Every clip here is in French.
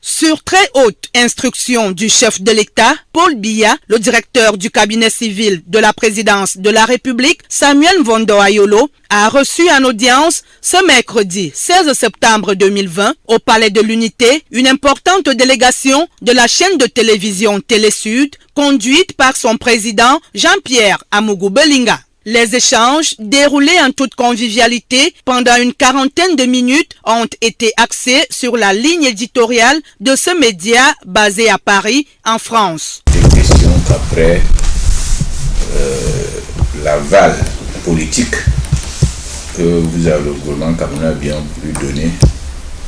Sur très haute instruction du chef de l'État, Paul Biya, le directeur du cabinet civil de la présidence de la République, Samuel Mvondo Ayolo, a reçu en audience ce mercredi 16 septembre 2020 au Palais de l'Unité une importante délégation de la chaîne de télévision Télé-Sud conduite par son président Jean-Pierre Amougou Belinga. Les échanges, déroulés en toute convivialité pendant une quarantaine de minutes, ont été axés sur la ligne éditoriale de ce média basé à Paris, en France. Des questions qu'après l'aval politique que vous avez le gouvernement camerounais a bien voulu donner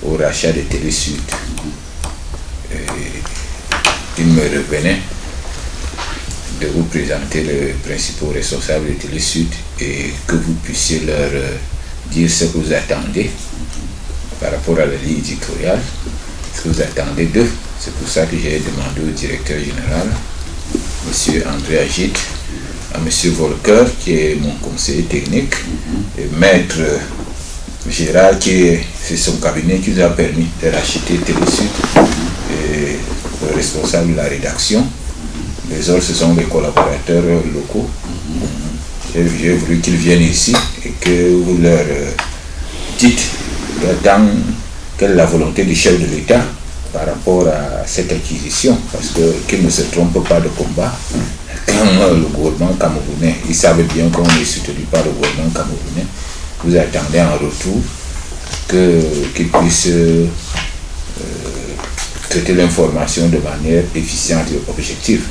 au rachat de Télé-Sud. Il me revenait de vous présenter les principaux responsables de Télé-Sud et que vous puissiez leur dire ce que vous attendez par rapport à la ligne éditoriale, ce que vous attendez d'eux. C'est pour ça que j'ai demandé au directeur général, M. André Agit, à M. Volker, qui est mon conseiller technique, et Maître Gérard, c'est son cabinet qui nous a permis de racheter Télé-Sud, et le responsable de la rédaction. Les autres, ce sont les collaborateurs locaux. J'ai voulu qu'ils viennent ici et que vous leur dites quelle est la volonté du chef de l'État par rapport à cette acquisition, parce qu'ils ne se trompent pas de combat. Quand le gouvernement camerounais, ils savent bien qu'on est soutenu par le gouvernement camerounais, vous attendez en retour qu'ils puissent traiter l'information de manière efficiente et objective.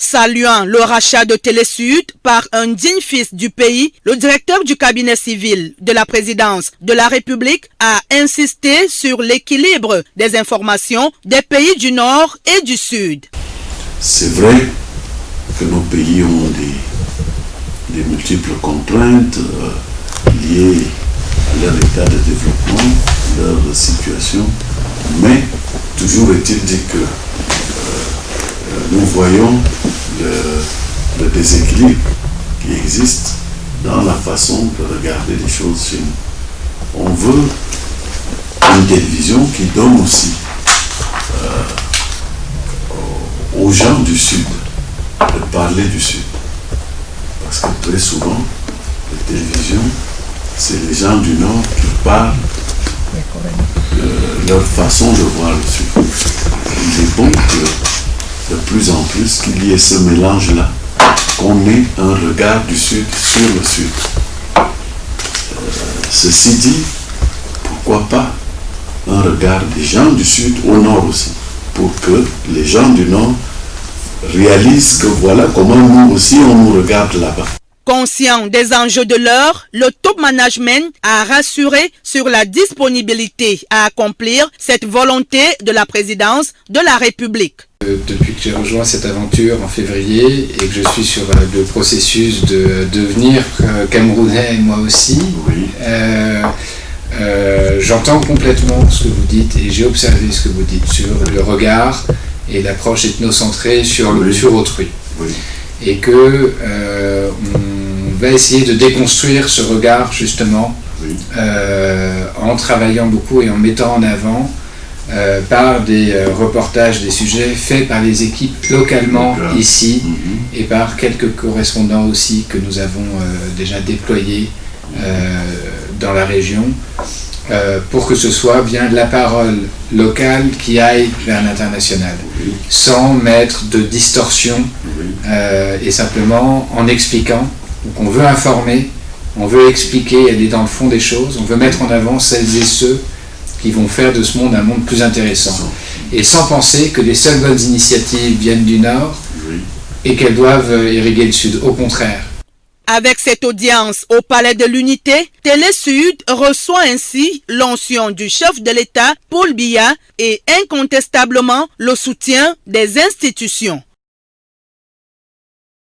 Saluant le rachat de Télé-Sud par un digne fils du pays, le directeur du cabinet civil de la présidence de la République a insisté sur l'équilibre des informations des pays du Nord et du Sud. C'est vrai que nos pays ont des multiples contraintes liées à leur état de développement, leur situation, mais toujours est-il dit que nous voyons le déséquilibre qui existe dans la façon de regarder les choses chez nous. On veut une télévision qui donne aussi aux gens du Sud de parler du Sud. Parce que très souvent, la télévision, c'est les gens du Nord qui parlent de leur façon de voir le Sud. Il est bon que de plus en plus qu'il y ait ce mélange-là, qu'on ait un regard du Sud sur le Sud. Ceci dit, pourquoi pas un regard des gens du Sud au Nord aussi, pour que les gens du Nord réalisent que voilà comment nous aussi on nous regarde là-bas. Conscient des enjeux de l'heure, le top management a rassuré sur la disponibilité à accomplir cette volonté de la présidence de la République. Depuis que j'ai rejoint cette aventure en février et que je suis sur le processus de devenir camerounais moi aussi, Oui. J'entends complètement ce que vous dites et j'ai observé ce que vous dites sur le regard et l'approche ethnocentrée sur autrui. Oui. Et que on va essayer de déconstruire ce regard justement en travaillant beaucoup et en mettant en avant par des reportages, des sujets faits par les équipes localement ici et par quelques correspondants aussi que nous avons déjà déployés dans la région pour que ce soit bien la parole locale qui aille vers l'international sans mettre de distorsion et simplement en expliquant. Donc on veut informer, on veut expliquer, aller dans le fond des choses, on veut mettre en avant celles et ceux qui vont faire de ce monde un monde plus intéressant. Et sans penser que les seules bonnes initiatives viennent du Nord et qu'elles doivent irriguer le Sud. Au contraire. Avec cette audience au Palais de l'Unité, Télé-Sud reçoit ainsi l'onction du chef de l'État, Paul Biya, et incontestablement le soutien des institutions.